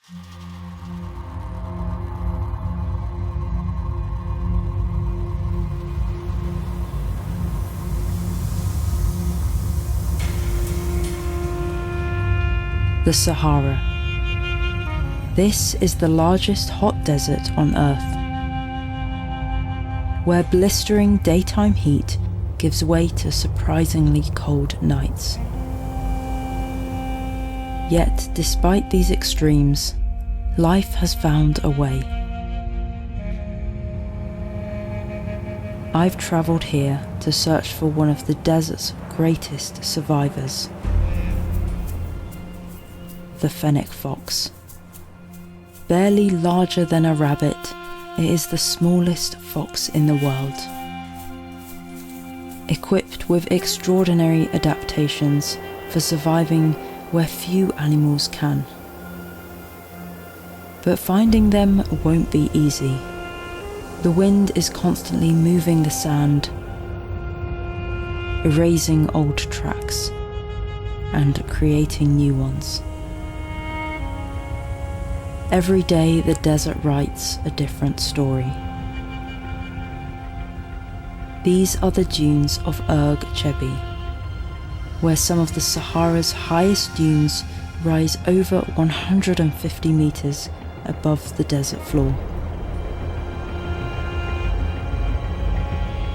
The Sahara. This is the largest hot desert on Earth, where blistering daytime heat gives way to surprisingly cold nights. Yet, despite these extremes, life has found a way. I've travelled here to search for one of the desert's greatest survivors, the Fennec fox. Barely larger than a rabbit, it is the smallest fox in the world. Equipped with extraordinary adaptations for surviving where few animals can. But finding them won't be easy. The wind is constantly moving the sand, erasing old tracks, and creating new ones. Every day the desert writes a different story. These are the dunes of Erg Chebi, where some of the Sahara's highest dunes rise over 150 meters above the desert floor.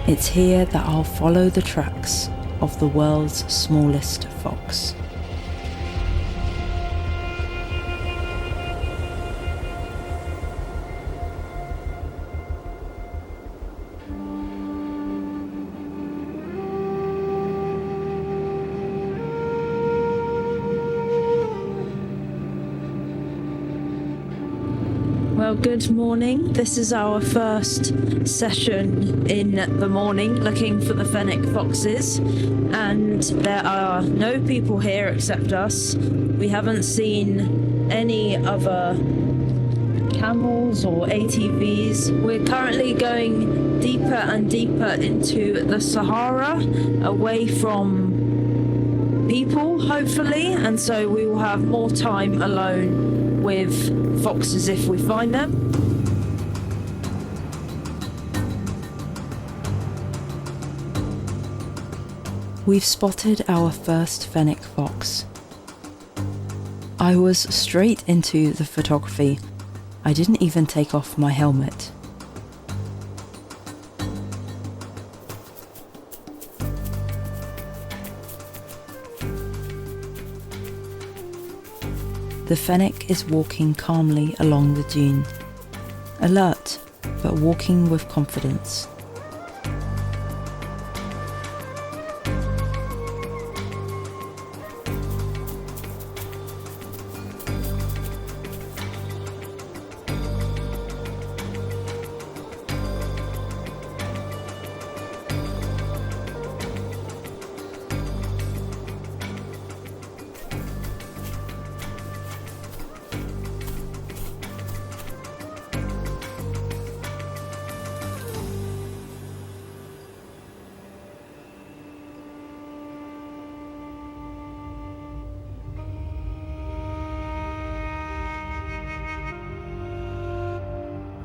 It's here that I'll follow the tracks of the world's smallest fox. Well, good morning. This is our first session in the morning looking for the Fennec foxes, and there are no people here except us. We haven't seen any other camels or ATVs. We're currently going deeper and deeper into the Sahara, away from people, hopefully, and so we will have more time alone with foxes if we find them. We've spotted our first Fennec fox. I was straight into the photography. I didn't even take off my helmet. The Fennec is walking calmly along the dune, alert, but walking with confidence.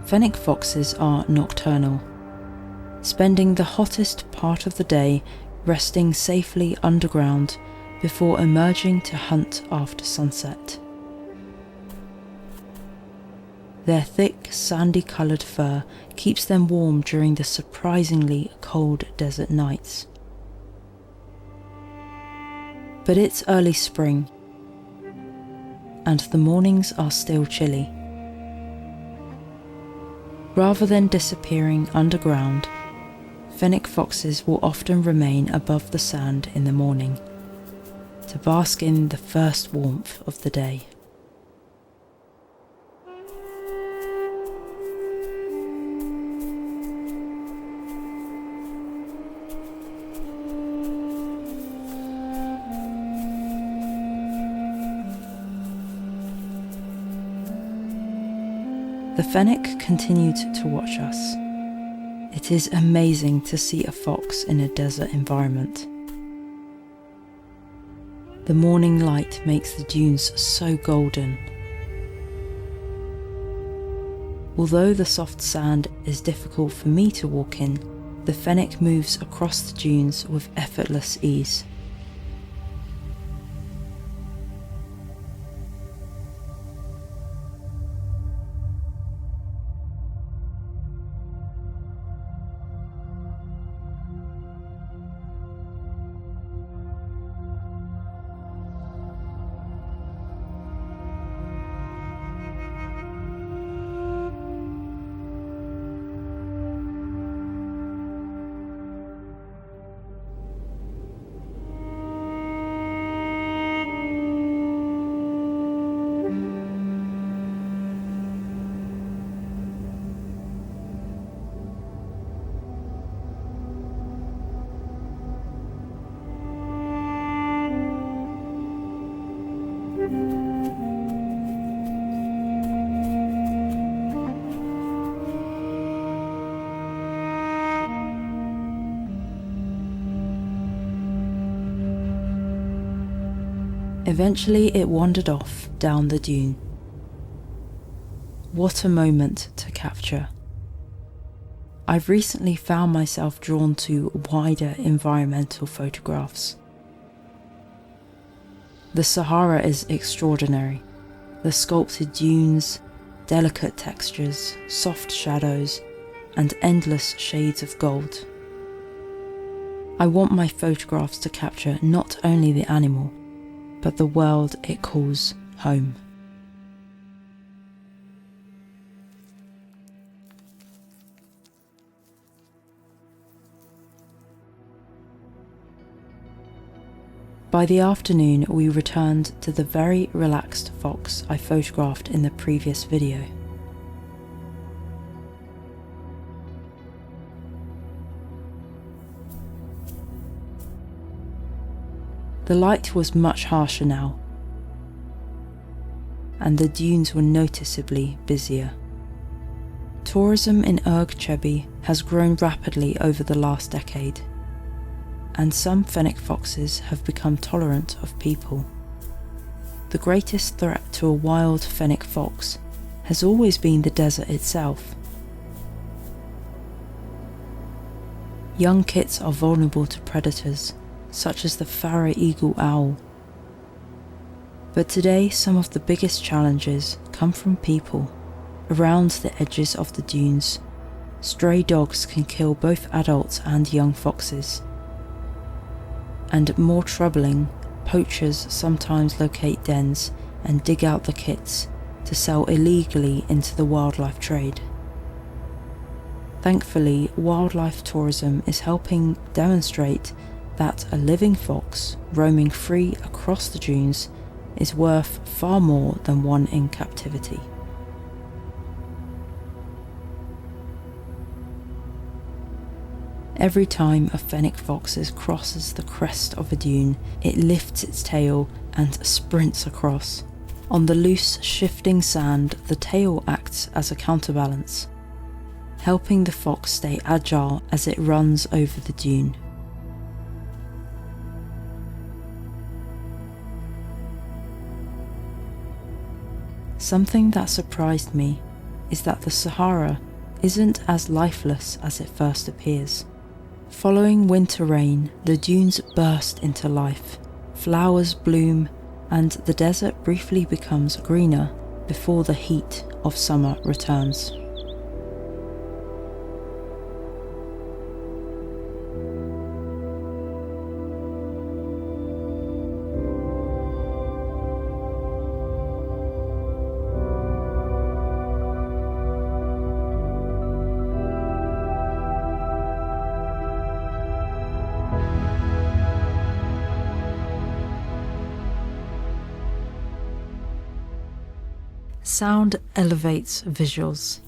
Fennec foxes are nocturnal, spending the hottest part of the day resting safely underground before emerging to hunt after sunset. Their thick, sandy-coloured fur keeps them warm during the surprisingly cold desert nights. But it's early spring, and the mornings are still chilly. Rather than disappearing underground, Fennec foxes will often remain above the sand in the morning to bask in the first warmth of the day. The Fennec continued to watch us. It is amazing to see a fox in a desert environment. The morning light makes the dunes so golden, Although the soft sand is difficult for me to walk in, the Fennec moves across the dunes with effortless ease. Eventually it wandered off down the dune. What a moment to capture. I've recently found myself drawn to wider environmental photographs. The Sahara is extraordinary. The sculpted dunes, delicate textures, soft shadows, and endless shades of gold. I want my photographs to capture not only the animal, but the world it calls home. By the afternoon, we returned to the very relaxed fox I photographed in the previous video. The light was much harsher now, and the dunes were noticeably busier. Tourism in Erg has grown rapidly over the last decade, and some Fennec foxes have become tolerant of people. The greatest threat to a wild Fennec fox has always been the desert itself. Young kits are vulnerable to predators, such as the Pharaoh eagle owl. But today some of the biggest challenges come from people. Around the edges of the dunes, stray dogs can kill both adults and young foxes. And more troubling, poachers sometimes locate dens and dig out the kits to sell illegally into the wildlife trade. Thankfully, wildlife tourism is helping demonstrate that a living fox roaming free across the dunes is worth far more than one in captivity. Every time a Fennec fox crosses the crest of a dune, it lifts its tail and sprints across. On the loose, shifting sand, the tail acts as a counterbalance, helping the fox stay agile as it runs over the dune. Something that surprised me is that the Sahara isn't as lifeless as it first appears. Following winter rain, the dunes burst into life, flowers bloom, and the desert briefly becomes greener before the heat of summer returns. Sound elevates visuals.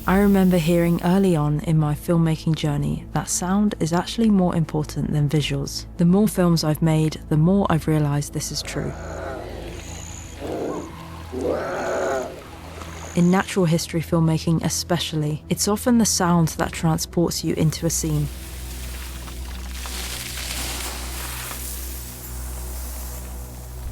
I remember hearing early on in my filmmaking journey that sound is actually more important than visuals. The more films I've made, the more I've realised this is true. In natural history filmmaking especially, it's often the sound that transports you into a scene.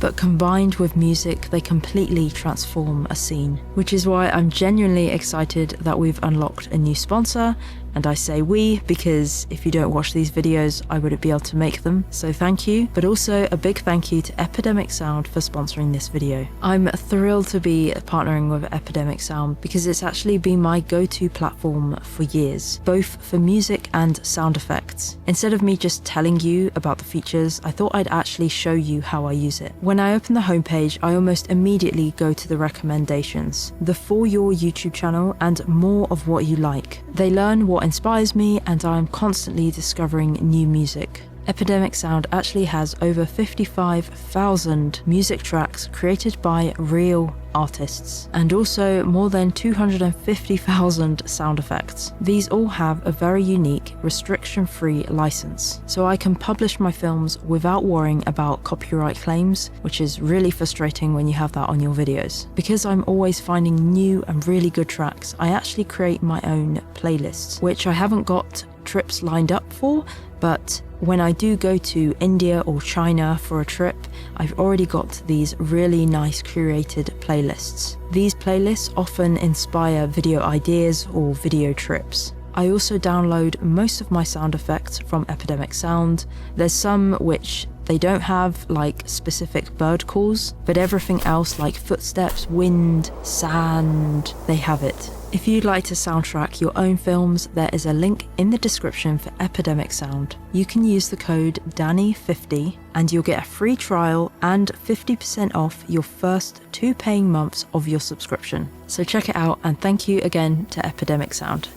but combined with music, they completely transform a scene. Which is why I'm genuinely excited that we've unlocked a new sponsor. And I say we because if you don't watch these videos, I wouldn't be able to make them, so thank you. But also a big thank you to Epidemic Sound for sponsoring this video. I'm thrilled to be partnering with Epidemic Sound because it's actually been my go-to platform for years, both for music and sound effects. Instead of me just telling you about the features, I thought I'd actually show you how I use it. When I open the homepage, I almost immediately go to the recommendations, the For Your YouTube channel, and more of what you like. They learn what inspires me, and I am constantly discovering new music. Epidemic Sound actually has over 55,000 music tracks created by real artists, and also more than 250,000 sound effects. These all have a very unique, restriction-free license, so I can publish my films without worrying about copyright claims, which is really frustrating when you have that on your videos. Because I'm always finding new and really good tracks, I actually create my own playlists, which I haven't got trips lined up for, but when I do go to India or China for a trip, I've already got these really nice curated playlists. These playlists often inspire video ideas or video trips. I also download most of my sound effects from Epidemic Sound. There's some which they don't have, like specific bird calls, but everything else like footsteps, wind, sand, they have it. If you'd like to soundtrack your own films, there is a link in the description for Epidemic Sound. You can use the code DANNY50 and you'll get a free trial and 50% off your first 2 paying months of your subscription. So check it out, and thank you again to Epidemic Sound.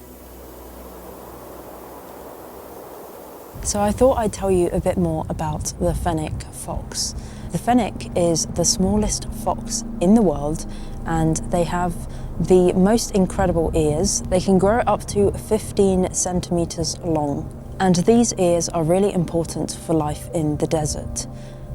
So I thought I'd tell you a bit more about the Fennec fox. The Fennec is the smallest fox in the world, and they have the most incredible ears. They can grow up to 15 centimeters long, and these ears are really important for life in the desert.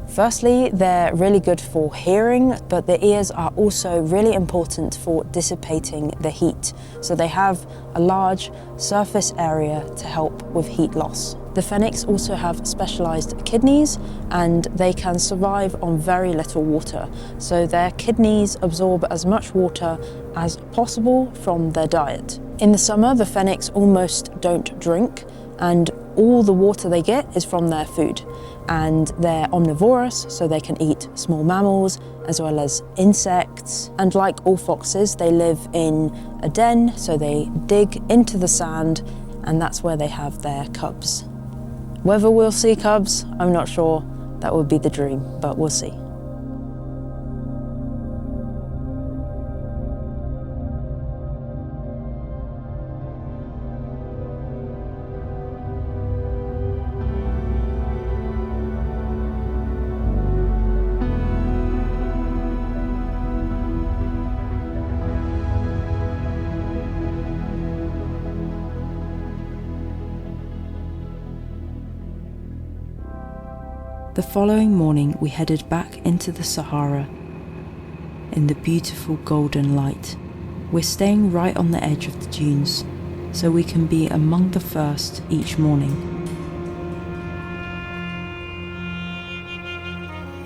Firstly, they're really good for hearing, but the ears are also really important for dissipating the heat. So they have a large surface area to help with heat loss. The Fennecs also have specialized kidneys, and they can survive on very little water. So their kidneys absorb as much water as possible from their diet. In the summer, the Fennecs almost don't drink, and all the water they get is from their food. And they're omnivorous, so they can eat small mammals as well as insects. And like all foxes, they live in a den, so they dig into the sand, and that's where they have their cubs. Whether we'll see cubs, I'm not sure. That would be the dream, but we'll see. The following morning, we headed back into the Sahara in the beautiful golden light. We're staying right on the edge of the dunes, so we can be among the first each morning.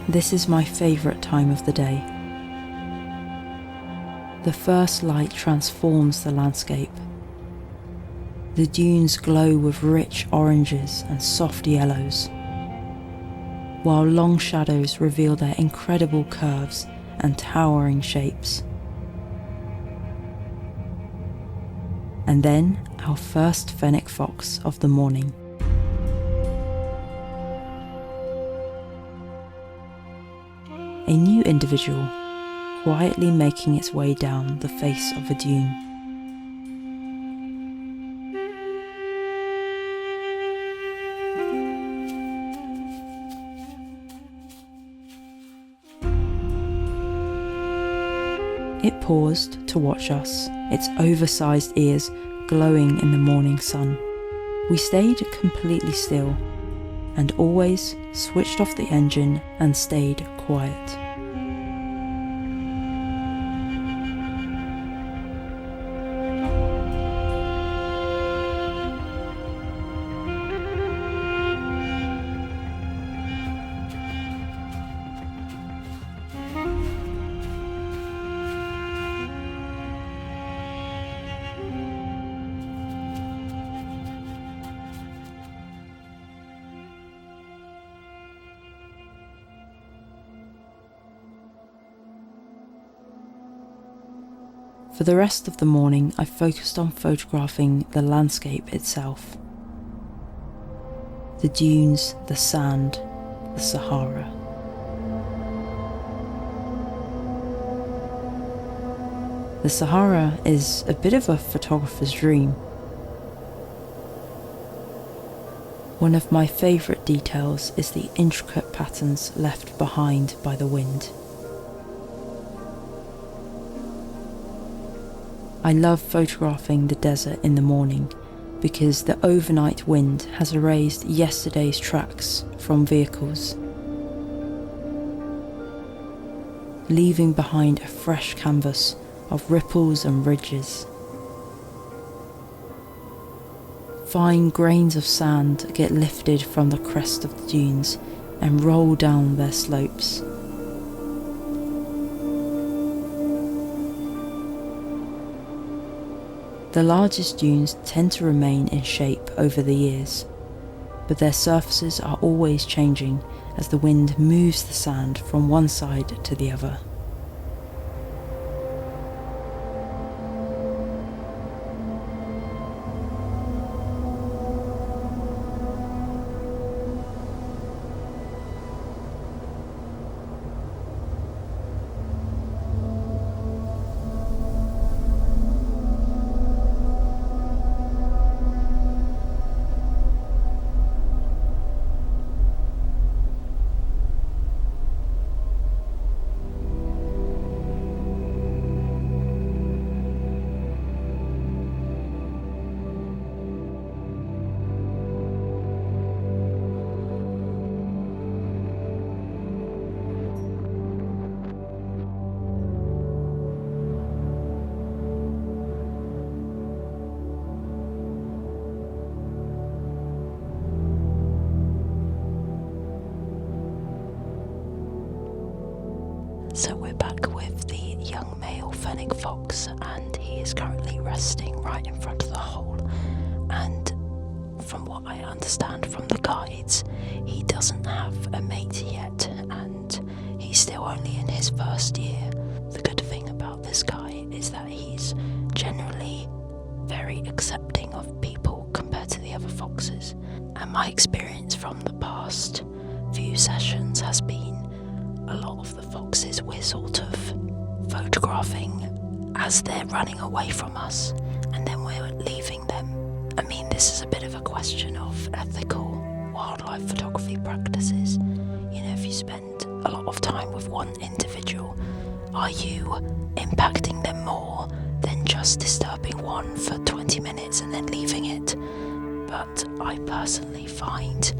This is my favourite time of the day. The first light transforms the landscape. The dunes glow with rich oranges and soft yellows, while long shadows reveal their incredible curves and towering shapes. And then our first Fennec fox of the morning. A new individual, quietly making its way down the face of a dune. It paused to watch us, its oversized ears glowing in the morning sun. We stayed completely still, and always switched off the engine and stayed quiet. For the rest of the morning, I focused on photographing the landscape itself. The dunes, the sand, the Sahara. The Sahara is a bit of a photographer's dream. One of my favourite details is the intricate patterns left behind by the wind. I love photographing the desert in the morning because the overnight wind has erased yesterday's tracks from vehicles, leaving behind a fresh canvas of ripples and ridges. Fine grains of sand get lifted from the crest of the dunes and roll down their slopes. The largest dunes tend to remain in shape over the years, but their surfaces are always changing as the wind moves the sand from one side to the other. So we're back with the young male Fennec fox, and he is currently resting right in front of the hole. And from what I understand from the guides, he doesn't have a mate yet, and he's still only in his first year. The good thing about this guy is that he's generally very accepting of people compared to the other foxes. And my experience from the past few sessions has been a lot of the foxes we're sort of photographing as they're running away from us, and then we're leaving them. I mean, this is a bit of a question of ethical wildlife photography practices. You know, if you spend a lot of time with one individual, are you impacting them more than just disturbing one for 20 minutes and then leaving it? But I personally find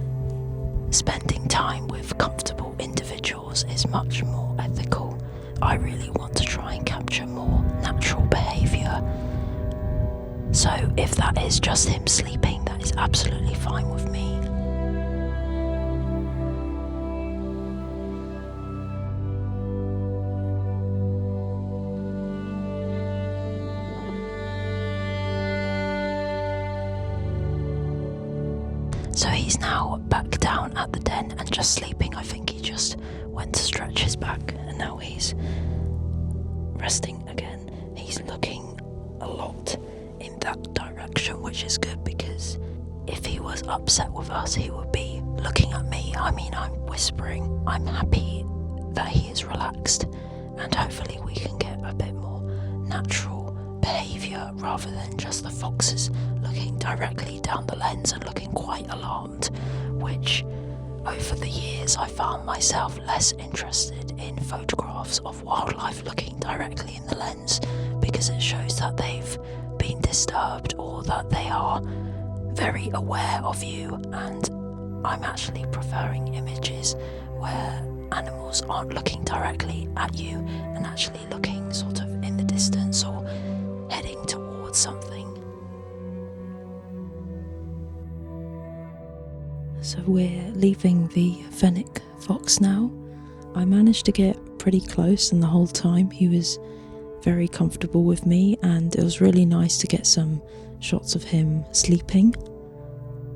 spending time with comfortable individuals is much more ethical. I really want to try and capture more natural behaviour. So if that is just him sleeping, that is absolutely fine with me. So he's now back down at the den and just sleeping. I think he just went to stretch his back and now he's resting again. He's looking a lot in that direction, which is good, because if he was upset with us, he would be looking at me. I mean, I'm whispering. I'm happy that he is relaxed, and hopefully we can get a bit more natural behaviour rather than just the foxes looking directly down the lens and looking quite alarmed, which over the years I found myself less interested in photographs of wildlife looking directly in the lens, because it shows that they've been disturbed or that they are very aware of you, and I'm actually preferring images where animals aren't looking directly at you and actually looking sort of in the distance or heading towards something. So we're leaving the Fennec fox now. I managed to get pretty close, and the whole time he was very comfortable with me, and it was really nice to get some shots of him sleeping.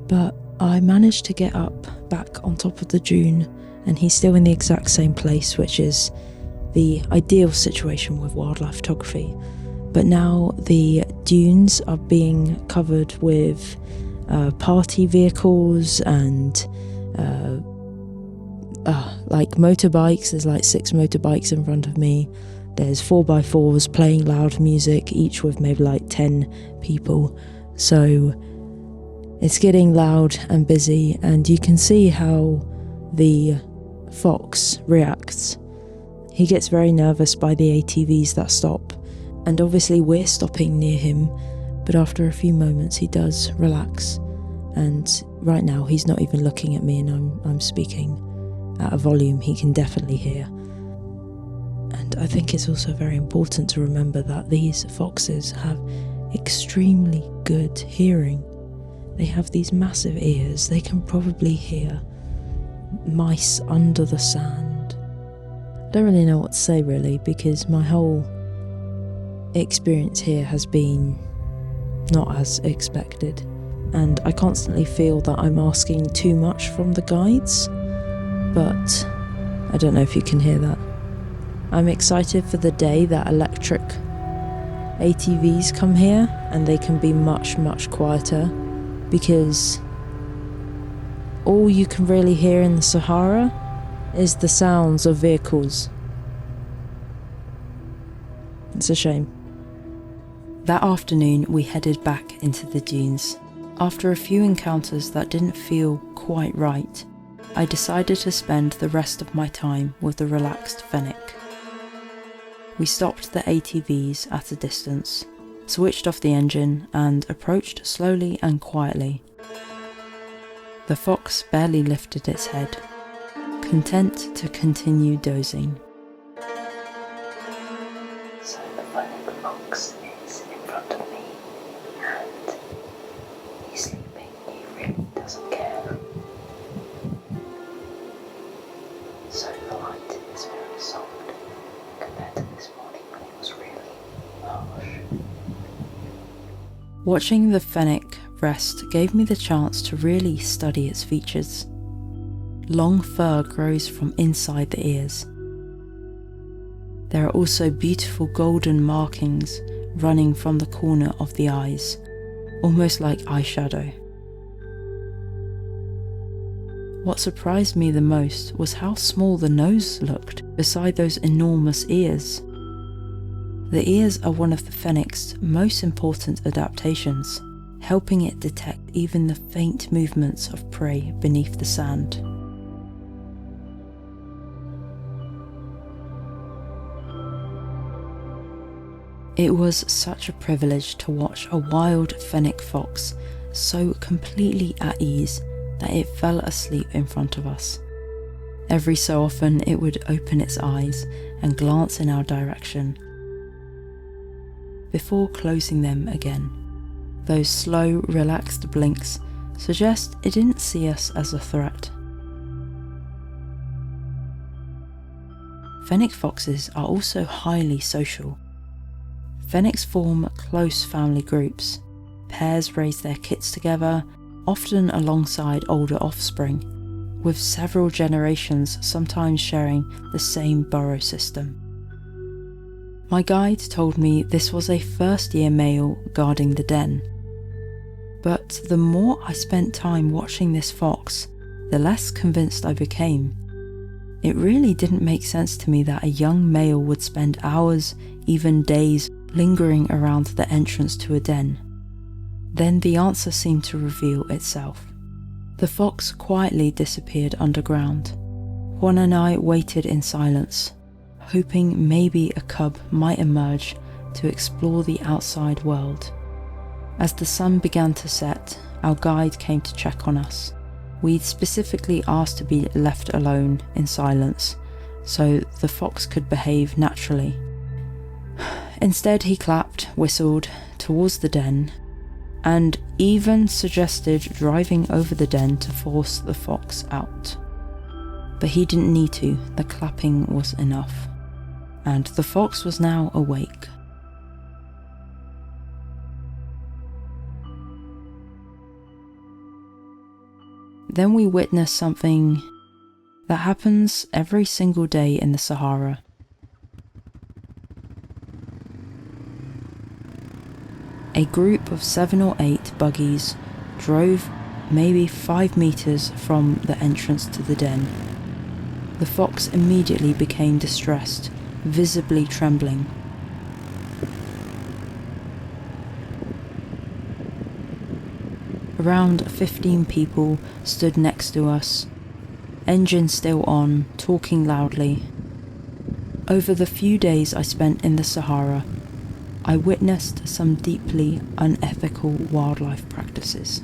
But I managed to get up back on top of the dune, and he's still in the exact same place, which is the ideal situation with wildlife photography. But now the dunes are being covered with party vehicles and like motorbikes. There's like 6 motorbikes in front of me. There's 4x4s playing loud music, each with maybe like 10 people. So it's getting loud and busy, and you can see how the fox reacts. He gets very nervous by the ATVs that stop, and obviously we're stopping near him, but after a few moments he does relax, and right now he's not even looking at me, and I'm speaking at a volume he can definitely hear. And I think it's also very important to remember that these foxes have extremely good hearing. They have these massive ears. They can probably hear mice under the sand. I don't really know what to say really, because my whole experience here has been not as expected, and I constantly feel that I'm asking too much from the guides, but I don't know if you can hear that. I'm excited for the day that electric ATVs come here and they can be much quieter, because all you can really hear in the Sahara is the sounds of vehicles. It's a shame. That afternoon we headed back into the dunes. After a few encounters that didn't feel quite right, I decided to spend the rest of my time with the relaxed Fennec. We stopped the ATVs at a distance, switched off the engine and approached slowly and quietly. The fox barely lifted its head, content to continue dozing. So the Fennec fox is in front of me and he's sleeping. He really doesn't care. So the light is very soft compared to this morning when it was really harsh. Watching the Fennec rest gave me the chance to really study its features. Long fur grows from inside the ears. There are also beautiful golden markings running from the corner of the eyes, almost like eyeshadow. What surprised me the most was how small the nose looked beside those enormous ears. The ears are one of the Fennec's most important adaptations, helping it detect even the faint movements of prey beneath the sand. It was such a privilege to watch a wild Fennec fox so completely at ease that it fell asleep in front of us. Every so often it would open its eyes and glance in our direction, before closing them again. Those slow, relaxed blinks suggest it didn't see us as a threat. Fennec foxes are also highly social. Fennecs form close family groups. Pairs raise their kits together, often alongside older offspring, with several generations sometimes sharing the same burrow system. My guide told me this was a first-year male guarding the den. But the more I spent time watching this fox, the less convinced I became. It really didn't make sense to me that a young male would spend hours, even days, lingering around the entrance to a den. Then the answer seemed to reveal itself. The fox quietly disappeared underground. Juan and I waited in silence, hoping maybe a cub might emerge to explore the outside world. As the sun began to set, our guide came to check on us. We'd specifically asked to be left alone in silence, so the fox could behave naturally. Instead, he clapped, whistled towards the den, and even suggested driving over the den to force the fox out. But he didn't need to, the clapping was enough, and the fox was now awake. Then we witnessed something that happens every single day in the Sahara. A group of 7 or 8 buggies drove maybe 5 meters from the entrance to the den. The fox immediately became distressed, visibly trembling. Around 15 people stood next to us, engine still on, talking loudly. Over the few days I spent in the Sahara, I witnessed some deeply unethical wildlife practices.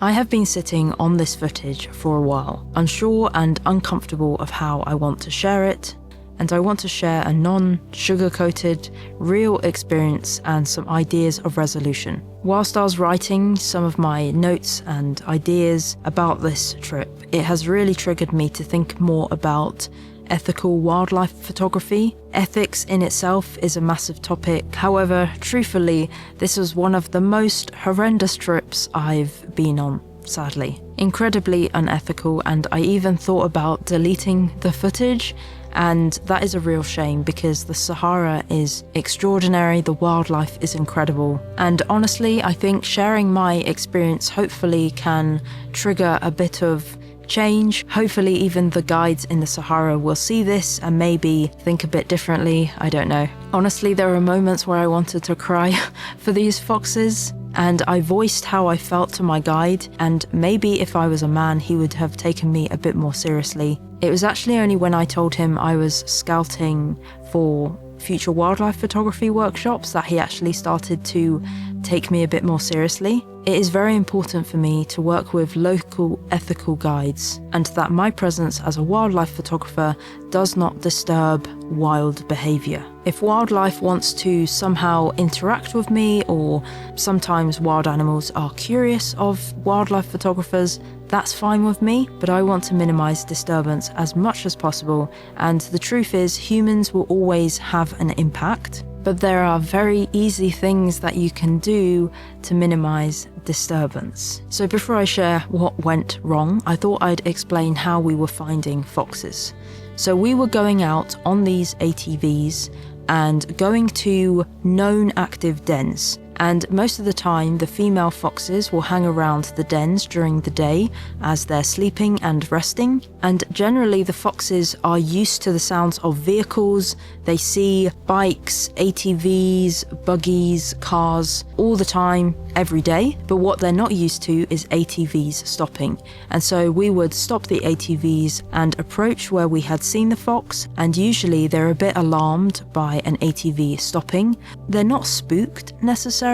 I have been sitting on this footage for a while, unsure and uncomfortable of how I want to share it, and I want to share a non-sugar-coated, real experience and some ideas of resolution. Whilst I was writing some of my notes and ideas about this trip, it has really triggered me to think more about ethical wildlife photography. Ethics in itself is a massive topic. However, truthfully, this was one of the most horrendous trips I've been on, sadly. Incredibly unethical, and I even thought about deleting the footage, and that is a real shame because the Sahara is extraordinary, the wildlife is incredible, and honestly, I think sharing my experience hopefully can trigger a bit of change. Hopefully even the guides in the Sahara will see this and maybe think a bit differently, I don't know. Honestly, there were moments where I wanted to cry for these foxes, and I voiced how I felt to my guide, and maybe if I was a man he would have taken me a bit more seriously. It was actually only when I told him I was scouting for future wildlife photography workshops that he actually started to take me a bit more seriously. It is very important for me to work with local ethical guides, and that my presence as a wildlife photographer does not disturb wild behaviour. If wildlife wants to somehow interact with me, or sometimes wild animals are curious of wildlife photographers, that's fine with me, but I want to minimise disturbance as much as possible, and the truth is humans will always have an impact, but there are very easy things that you can do to minimise disturbance. So before I share what went wrong, I thought I'd explain how we were finding foxes. So we were going out on these ATVs and going to known active dens. And most of the time, the female foxes will hang around the dens during the day as they're sleeping and resting. And generally, the foxes are used to the sounds of vehicles. They see bikes, ATVs, buggies, cars all the time, every day. But what they're not used to is ATVs stopping. And so we would stop the ATVs and approach where we had seen the fox. And usually they're a bit alarmed by an ATV stopping. They're not spooked necessarily,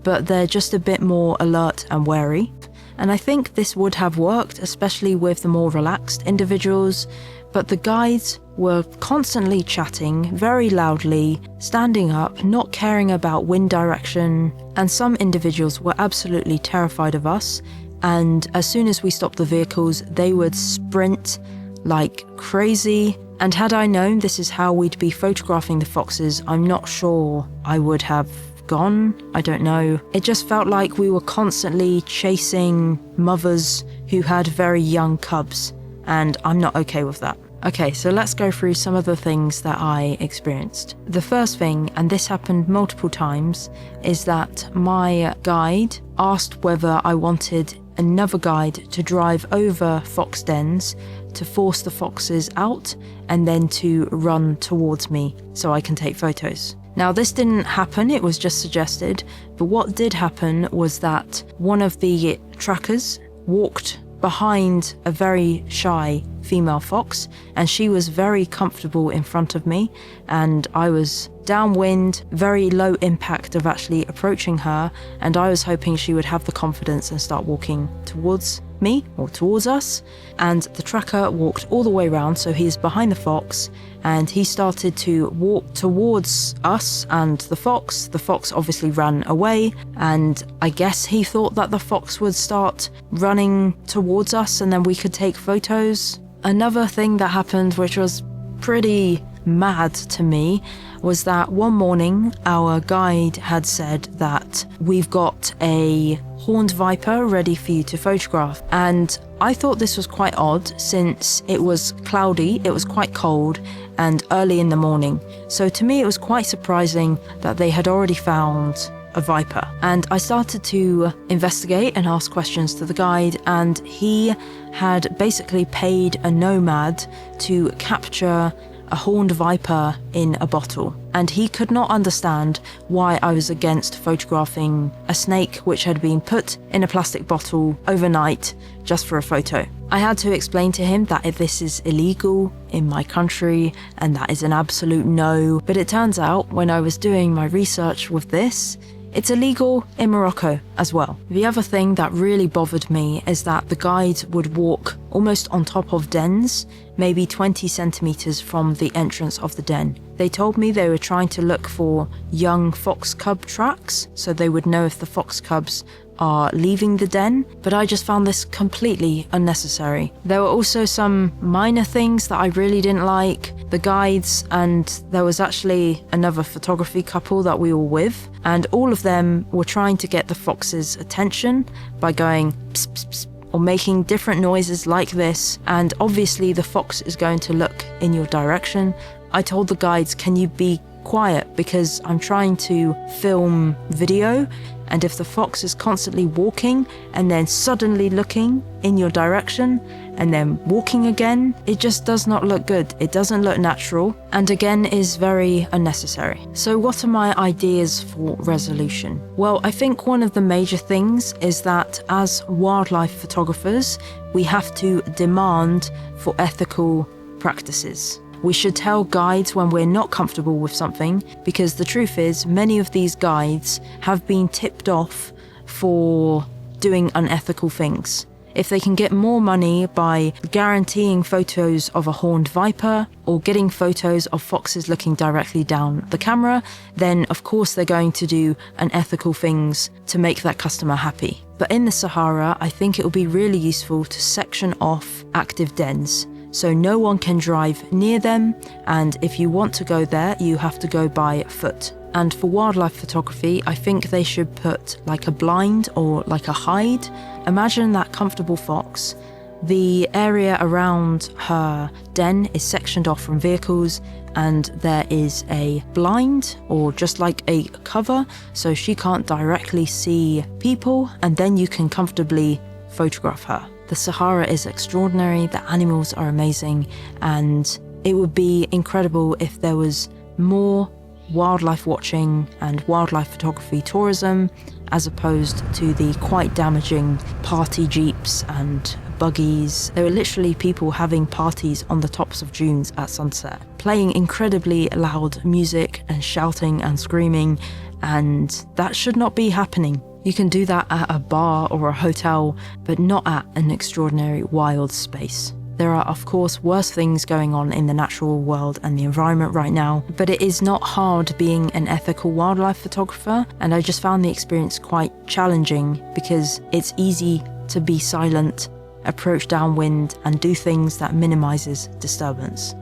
but they're just a bit more alert and wary. And I think this would have worked, especially with the more relaxed individuals, but the guides were constantly chatting very loudly, standing up, not caring about wind direction, and some individuals were absolutely terrified of us, and as soon as we stopped the vehicles, they would sprint like crazy. And had I known this is how we'd be photographing the foxes, I'm not sure I would have gone. I don't know. It just felt like we were constantly chasing mothers who had very young cubs, and I'm not okay with that. Okay, so let's go through some of the things that I experienced. The first thing, and this happened multiple times, is that my guide asked whether I wanted another guide to drive over fox dens to force the foxes out and then to run towards me so I can take photos. Now, this didn't happen, it was just suggested, but what did happen was that one of the trackers walked behind a very shy female fox, and she was very comfortable in front of me, and I was downwind, very low impact of actually approaching her, and I was hoping she would have the confidence and start walking towards me or towards us. And the tracker walked all the way around, so he's behind the fox, and he started to walk towards us and the fox. The fox obviously ran away, and I guess he thought that the fox would start running towards us and then we could take photos. Another thing that happened, which was pretty mad to me was that one morning our guide had said that we've got a horned viper ready for you to photograph. And I thought this was quite odd since it was cloudy, it was quite cold and early in the morning. So to me it was quite surprising that they had already found a viper. And I started to investigate and ask questions to the guide, and he had basically paid a nomad to capture a horned viper in a bottle, and he could not understand why I was against photographing a snake which had been put in a plastic bottle overnight just for a photo. I had to explain to him that this is illegal in my country and that is an absolute no, but it turns out when I was doing my research with this, it's illegal in Morocco as well. The other thing that really bothered me is that the guides would walk almost on top of dens, maybe 20 centimeters from the entrance of the den. They told me they were trying to look for young fox cub tracks, so they would know if the fox cubs are leaving the den, but I just found this completely unnecessary. There were also some minor things that I really didn't like. The guides, and there was actually another photography couple that we were with, and all of them were trying to get the fox's attention by going pss, pss, pss, or making different noises like this, and obviously the fox is going to look in your direction. I told the guides, can you be quiet, because I'm trying to film video, and if the fox is constantly walking and then suddenly looking in your direction and then walking again, it just does not look good. It doesn't look natural, and again is very unnecessary. So what are my ideas for resolution? Well, I think one of the major things is that as wildlife photographers, we have to demand for ethical practices. We should tell guides when we're not comfortable with something, because the truth is many of these guides have been tipped off for doing unethical things. If they can get more money by guaranteeing photos of a horned viper or getting photos of foxes looking directly down the camera, then of course they're going to do unethical things to make that customer happy. But in the Sahara, I think it would be really useful to section off active dens, so no one can drive near them, and if you want to go there, you have to go by foot. And for wildlife photography, I think they should put like a blind or like a hide. Imagine that comfortable fox. The area around her den is sectioned off from vehicles, and there is a blind or just like a cover so she can't directly see people, and then you can comfortably photograph her. The Sahara is extraordinary, the animals are amazing, and it would be incredible if there was more wildlife watching and wildlife photography tourism, as opposed to the quite damaging party jeeps and buggies. There were literally people having parties on the tops of dunes at sunset, playing incredibly loud music and shouting and screaming, and that should not be happening. You can do that at a bar or a hotel, but not at an extraordinary wild space. There are, of course, worse things going on in the natural world and the environment right now, but it is not hard being an ethical wildlife photographer, and I just found the experience quite challenging because it's easy to be silent, approach downwind, and do things that minimizes disturbance.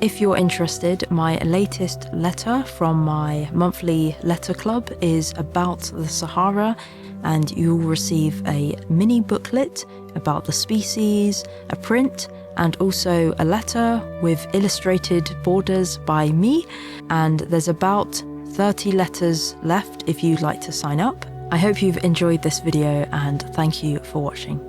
If you're interested, my latest letter from my monthly letter club is about the Sahara, and you'll receive a mini booklet about the species, a print, and also a letter with illustrated borders by me. And there's about 30 letters left if you'd like to sign up. I hope you've enjoyed this video, and thank you for watching.